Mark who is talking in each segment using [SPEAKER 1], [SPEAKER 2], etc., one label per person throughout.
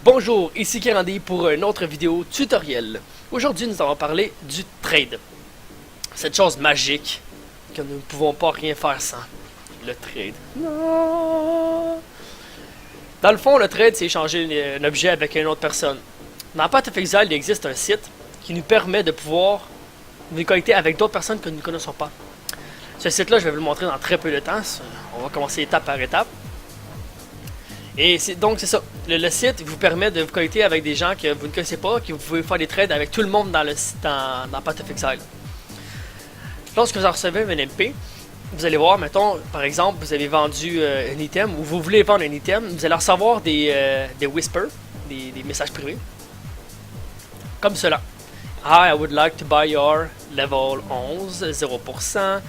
[SPEAKER 1] Bonjour, ici Kerandi pour une autre vidéo tutoriel. Aujourd'hui, nous allons parler du trade. Cette chose magique que nous ne pouvons pas rien faire sans. Le trade. Non. Dans le fond, le trade, c'est échanger un objet avec une autre personne. Dans Path of Exile, il existe un site qui nous permet de pouvoir nous connecter avec d'autres personnes que nous ne connaissons pas. Ce site-là, je vais vous le montrer dans très peu de temps. On va commencer étape par étape. Et donc c'est ça, le site vous permet de vous connecter avec des gens que vous ne connaissez pas, que vous pouvez faire des trades avec tout le monde dans Path of Exile. Lorsque vous recevez un MP, vous allez voir, mettons, par exemple, vous avez vendu un item, ou vous voulez vendre un item, vous allez recevoir des whispers, des messages privés, comme cela. Hi, I would like to buy your level 11, 0%,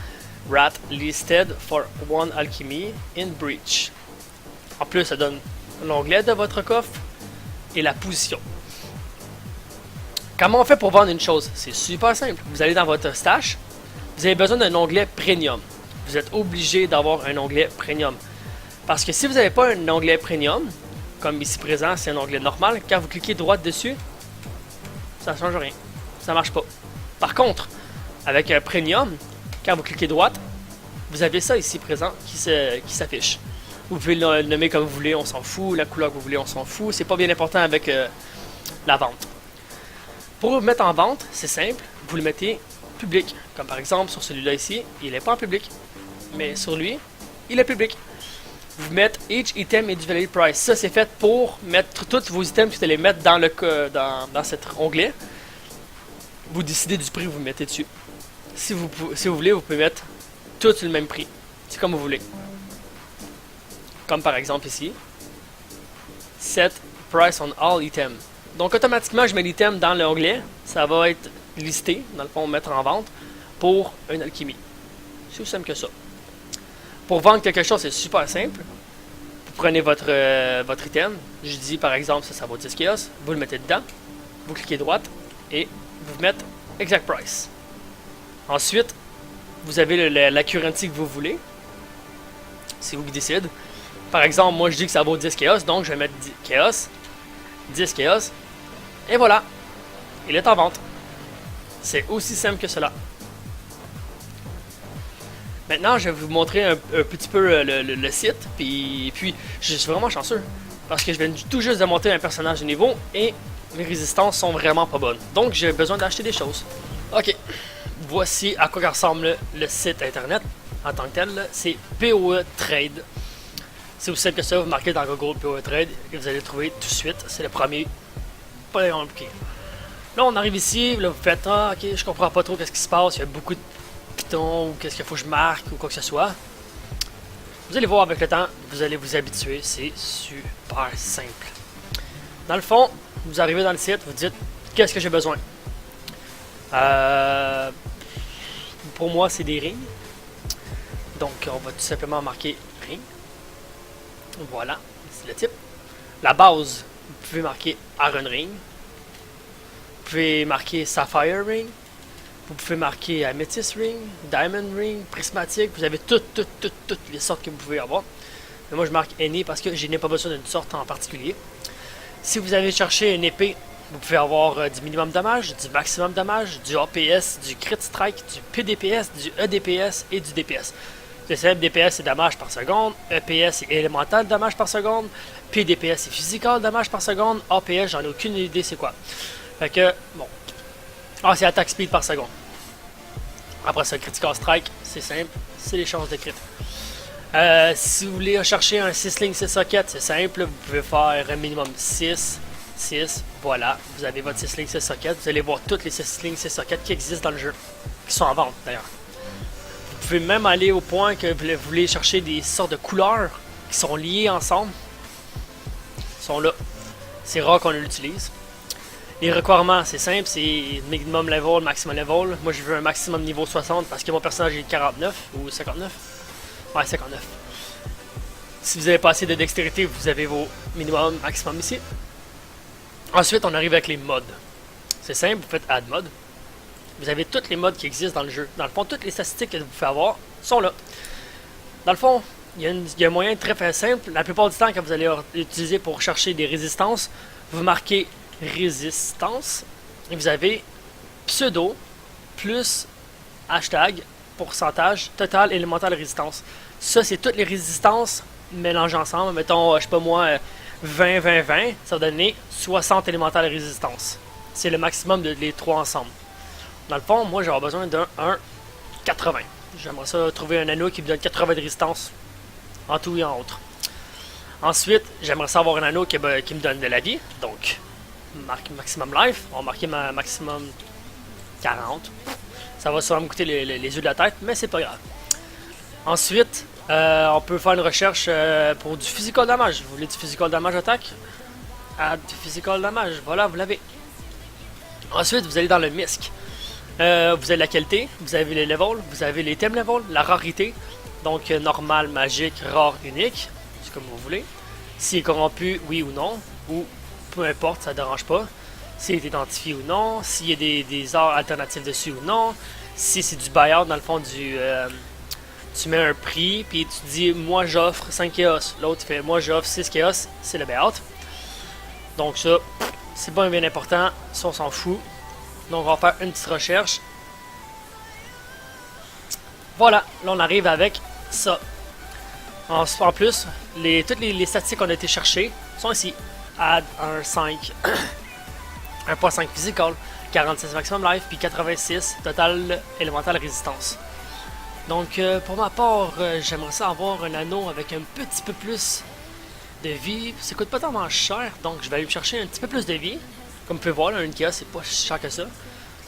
[SPEAKER 1] rat listed for one alchemy in breach. En plus, ça donne l'onglet de votre coffre et la position. Comment on fait pour vendre une chose? C'est super simple. Vous allez dans votre stash, vous avez besoin d'un onglet Premium. Vous êtes obligé d'avoir un onglet Premium. Parce que si vous n'avez pas un onglet Premium, comme ici présent, c'est un onglet normal, quand vous cliquez droite dessus, ça ne change rien. Ça ne marche pas. Par contre, avec un Premium, quand vous cliquez droite, vous avez ça ici présent qui s'affiche. Vous pouvez le nommer comme vous voulez, on s'en fout. La couleur que vous voulez, on s'en fout. C'est pas bien important avec la vente. Pour le mettre en vente, c'est simple. Vous le mettez public. Comme par exemple, sur celui-là ici, il n'est pas en public. Mais sur lui, il est public. Vous mettez each item et du value price. Ça, c'est fait pour mettre tous vos items que vous allez mettre dans cet onglet. Vous décidez du prix que vous mettez dessus. Si vous voulez, vous pouvez mettre tout sur le même prix. C'est comme vous voulez. Comme par exemple ici, set price on all items. Donc automatiquement, je mets l'item dans l'onglet, ça va être listé, dans le fond, mettre en vente pour une alchimie. C'est aussi simple que ça. Pour vendre quelque chose, c'est super simple. Vous prenez votre item, je dis par exemple, ça vaut 10 chaos, vous le mettez dedans, vous cliquez droite et vous mettez exact price. Ensuite, vous avez la currency que vous voulez. C'est vous qui décidez. Par exemple, moi je dis que ça vaut 10 chaos, donc je vais mettre 10 chaos, et voilà, il est en vente. C'est aussi simple que cela. Maintenant, je vais vous montrer un petit peu le site, puis je suis vraiment chanceux, parce que je viens tout juste de monter un personnage de niveau, et mes résistances sont vraiment pas bonnes. Donc j'ai besoin d'acheter des choses. Ok, voici à quoi ressemble le site internet en tant que tel, c'est PoE Trade. C'est aussi simple que ça, vous marquez dans Google PoE Trade et vous allez le trouver tout de suite. C'est le premier. Pas compliqué. Là, on arrive ici, là, vous faites ah, ok, je comprends pas trop qu'est-ce qui se passe. Il y a beaucoup de pitons ou qu'est-ce qu'il faut que je marque ou quoi que ce soit. Vous allez voir avec le temps, vous allez vous habituer. C'est super simple. Dans le fond, vous arrivez dans le site, vous dites qu'est-ce que j'ai besoin. Pour moi, c'est des rings. Donc, on va tout simplement marquer ring. Voilà, c'est le type. La base, vous pouvez marquer Iron Ring. Vous pouvez marquer Sapphire Ring. Vous pouvez marquer Amethyst Ring, Diamond Ring, Prismatique. Vous avez toutes les sortes que vous pouvez avoir. Mais moi, je marque Any parce que je n'ai pas besoin d'une sorte en particulier. Si vous allez chercher une épée, vous pouvez avoir du minimum damage, du maximum damage, du APS, du Crit Strike, du PDPS, du EDPS et du DPS. Le simple DPS c'est damage par seconde, EPS c'est élémental damage par seconde, PDPS c'est physical damage par seconde, APS j'en ai aucune idée c'est quoi. Fait que, bon. Ah, c'est attaque speed par seconde. Après ça, critical strike, c'est simple, c'est les chances de crit. Si vous voulez chercher un 6 lignes 6 sockets, c'est simple, vous pouvez faire un minimum 6, voilà, vous avez votre 6 lignes 6 sockets, vous allez voir toutes les 6 lignes 6 sockets qui existent dans le jeu, qui sont en vente d'ailleurs. Vous pouvez même aller au point que vous voulez chercher des sortes de couleurs qui sont liées ensemble. Ils sont là. C'est rare qu'on l'utilise. Les requirements, c'est simple, c'est minimum level, maximum level. Moi, je veux un maximum niveau 60 parce que mon personnage est 49 ou 59. Ouais, 59. Si vous avez pas assez de dextérité, vous avez vos minimum, maximum ici. Ensuite, on arrive avec les mods. C'est simple, vous faites Add Mod. Vous avez tous les modes qui existent dans le jeu. Dans le fond, toutes les statistiques que vous pouvez avoir sont là. Dans le fond, il y a un moyen très simple. La plupart du temps, quand vous allez utiliser pour chercher des résistances, vous marquez résistance et vous avez pseudo plus hashtag pourcentage total élémental résistance. Ça, c'est toutes les résistances mélangées ensemble. Mettons, je sais pas moi, 20, 20, 20, ça va donner 60 élémentales résistance. C'est le maximum de les trois ensemble. Dans le fond, moi, j'aurais besoin d'un 80. J'aimerais ça trouver un anneau qui me donne 80 de résistance en tout et en autre. Ensuite, j'aimerais ça avoir un anneau qui me donne de la vie. Donc, maximum life. On va marquer ma maximum 40. Ça va sûrement me coûter les yeux de la tête, mais c'est pas grave. Ensuite, on peut faire une recherche pour du physical damage. Vous voulez du physical damage attaque? Add physical damage. Voilà, vous l'avez. Ensuite, vous allez dans le MISC. Vous avez la qualité, vous avez les levels, vous avez les thèmes levels, la rarité. Donc, normal, magique, rare, unique. C'est comme vous voulez. S'il est corrompu, oui ou non. Ou peu importe, ça ne dérange pas. S'il est identifié ou non. S'il y a des arts alternatifs dessus ou non. Si c'est du buyout, dans le fond, tu mets un prix, puis tu dis, moi j'offre 5 chaos. L'autre fait, moi j'offre 6 chaos. C'est le buyout. Donc ça, c'est pas bien important. Ça, on s'en fout. Donc, on va faire une petite recherche. Voilà, là, on arrive avec ça. En plus, toutes les statistiques qu'on a été chercher sont ici. Add 1.5 1.5 physical, 46 maximum life, puis 86 total élémental résistance. Donc, pour ma part, j'aimerais ça avoir un anneau avec un petit peu plus de vie. Ça coûte pas tellement cher, donc je vais aller me chercher un petit peu plus de vie. Comme vous pouvez voir, là, une chaos, c'est pas cher que ça.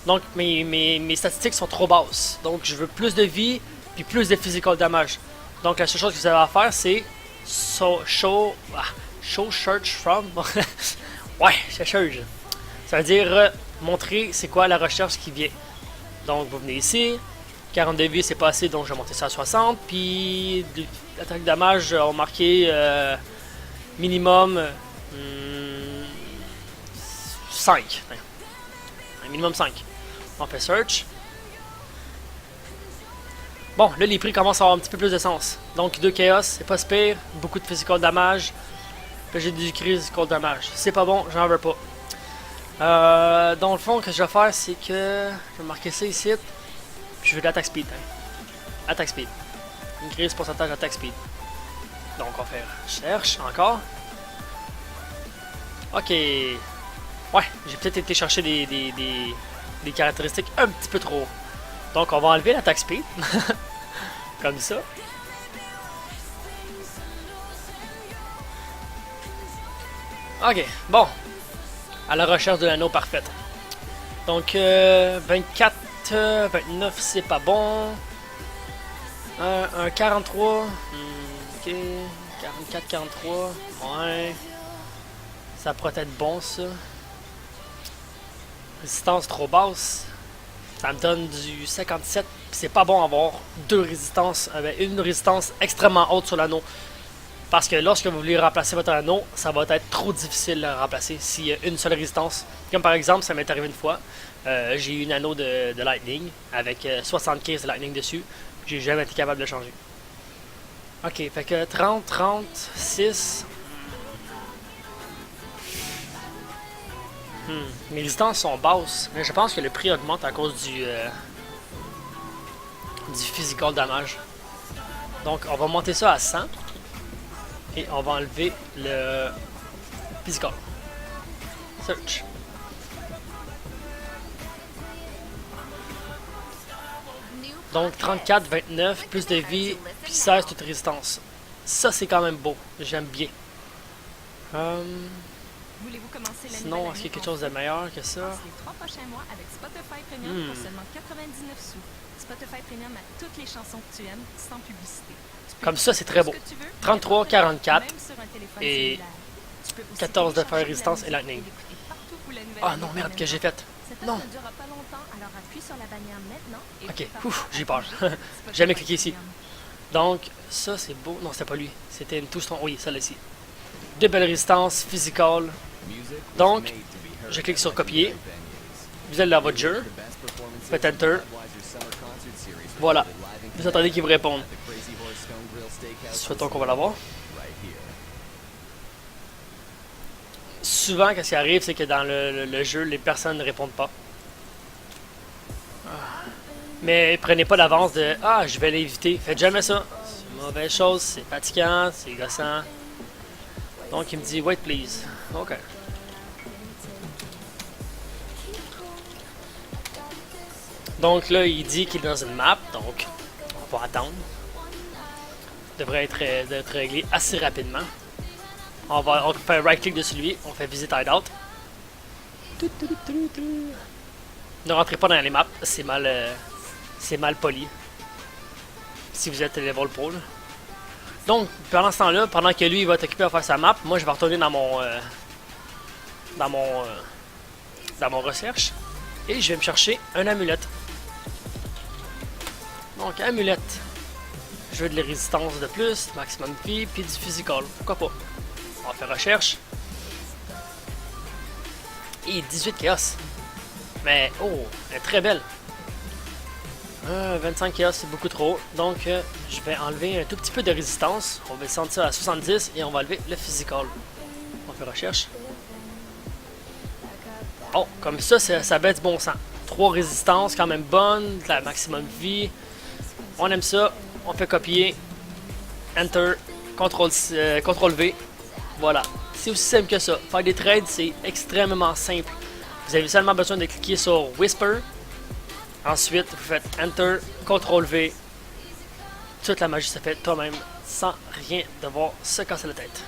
[SPEAKER 1] Donc, mes statistiques sont trop basses. Donc, je veux plus de vie, puis plus de physical damage. Donc, la seule chose que vous avez à faire, c'est show search from. Ouais, c'est search. Ça veut dire montrer c'est quoi la recherche qui vient. Donc, vous venez ici. 40 de vie, c'est pas assez, donc je vais monter ça à 60. Puis, l'attaque damage, on va marquer minimum 5. Un minimum 5. On fait search. Bon, là, les prix commencent à avoir un petit peu plus de sens. Donc, 2 chaos, c'est pas si pire. Beaucoup de physical damage. Là, j'ai du critical damage. C'est pas bon, j'en veux pas. Dans le fond, ce que je vais faire, c'est que je vais marquer ça ici. Puis je veux de l'attaque speed. Attaque speed. Increase pourcentage attaque speed. Donc, on va faire cherche encore. Ok. Ouais, j'ai peut-être été chercher des caractéristiques un petit peu trop. Donc, on va enlever l'attaque speed. Comme ça. Ok, bon. À la recherche de l'anneau parfaite. Donc, 24, 29, c'est pas bon. Un 43. Ok, 44, 43. Ouais. Ça pourrait être bon, ça. Résistance trop basse. Ça me donne du 57. C'est pas bon avoir deux résistances. Une résistance extrêmement haute sur l'anneau. Parce que lorsque vous voulez remplacer votre anneau, ça va être trop difficile de le remplacer s'il y a une seule résistance. Comme par exemple, ça m'est arrivé une fois. J'ai eu une anneau de Lightning avec 75 de Lightning dessus. J'ai jamais été capable de le changer. Ok, fait que 30, 36. Mes résistances sont basses, mais je pense que le prix augmente à cause du physical damage. Donc on va monter ça à 100 et on va enlever le physical. Search. Donc 34, 29, plus de vie, puis 16 toute résistance. Ça c'est quand même beau, j'aime bien.
[SPEAKER 2] Voulez-vous commencer la
[SPEAKER 1] Sinon, est-ce qu'il y a quelque chose de meilleur que ça?
[SPEAKER 2] Passe les 3 prochains mois avec Spotify Premium pour seulement 99 sous. Spotify Premium a toutes les chansons que tu aimes, sans publicité.
[SPEAKER 1] Comme ça, c'est très beau. 33, 44 et 14 de fer résistance et lightning. Ah non, merde, que j'ai fait. Non. Ok, ouf, j'ai peur. J'ai jamais cliqué ici. Donc, ça c'est beau. Non, c'était pas lui. C'était une touche. Oui, celle-là ici. Deux belles résistances, physical. Donc, je clique sur copier. Vous allez dans votre jeu. Faites Enter. Voilà. Vous attendez qu'il vous réponde. Souhaitons qu'on va l'avoir. souvent, qu'est-ce qui arrive, c'est que dans le jeu, les personnes ne répondent pas. Mais prenez pas d'avance de « Ah, je vais l'éviter ». Faites jamais ça. C'est une mauvaise chose, c'est fatigant, c'est gossant. Donc il me dit « Wait please ». Ok. Donc là, il dit qu'il est dans une map, donc on va attendre. Devrait être réglé assez rapidement. On fait un right click dessus lui, on fait Visit Hideout. Ne rentrez pas dans les maps, c'est mal poli. Si vous êtes level pro. Là. Donc, pendant ce temps-là, pendant que lui il va être occupé à faire sa map, moi je vais retourner dans mon recherche et je vais me chercher un amulette. Donc, amulette. Je veux de la résistance de plus, maximum de vie, puis du physical. Pourquoi pas? On va faire recherche. Et 18 chaos. Mais, oh, elle est très belle. 25 chaos, c'est beaucoup trop. Donc, je vais enlever un tout petit peu de résistance. On va descendre ça à 70 et on va enlever le physical. On fait recherche. Oh, comme ça, ça baisse du bon sens. 3 résistances, quand même bonnes. La maximum vie. On aime ça. On fait copier. Enter. CTRL V. Voilà. C'est aussi simple que ça. Faire des trades, c'est extrêmement simple. Vous avez seulement besoin de cliquer sur Whisper. Ensuite, vous faites Enter, CTRL V. Toute la magie se fait toi-même sans rien devoir se casser la tête.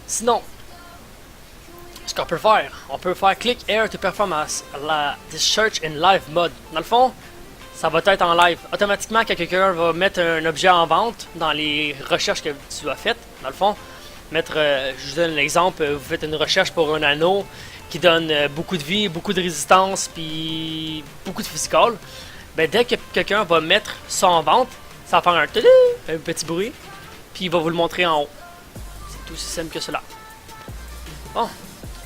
[SPEAKER 1] Sinon, ce qu'on peut faire, on peut faire Click Here to perform this search in live mode. Dans le fond, ça va être en live. Automatiquement, quand quelqu'un va mettre un objet en vente dans les recherches que tu as faites, dans le fond, je vous donne l'exemple, vous faites une recherche pour un anneau qui donne beaucoup de vie, beaucoup de résistance, puis beaucoup de physical. Ben, dès que quelqu'un va mettre ça en vente, ça va faire un petit bruit, puis il va vous le montrer en haut. C'est aussi simple que cela. Bon,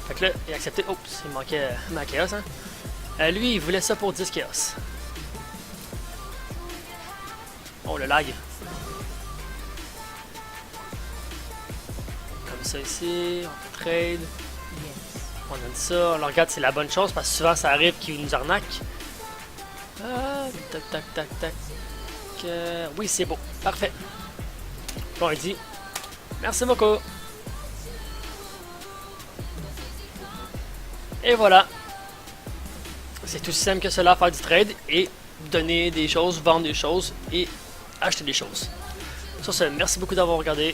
[SPEAKER 1] fait que là, il a accepté. Oups, il manquait ma chaos, hein. Lui, il voulait ça pour 10 chaos. Oh, le lag. Comme ça ici, on fait trade. On aime ça, on le regarde, c'est la bonne chose parce que souvent ça arrive qu'il nous arnaque. Tac, tac, tac, tac. Oui, c'est beau, parfait. Bon, il dit merci beaucoup. Et voilà. C'est aussi simple que cela, faire du trade et donner des choses, vendre des choses et acheter des choses. Sur ce, merci beaucoup d'avoir regardé.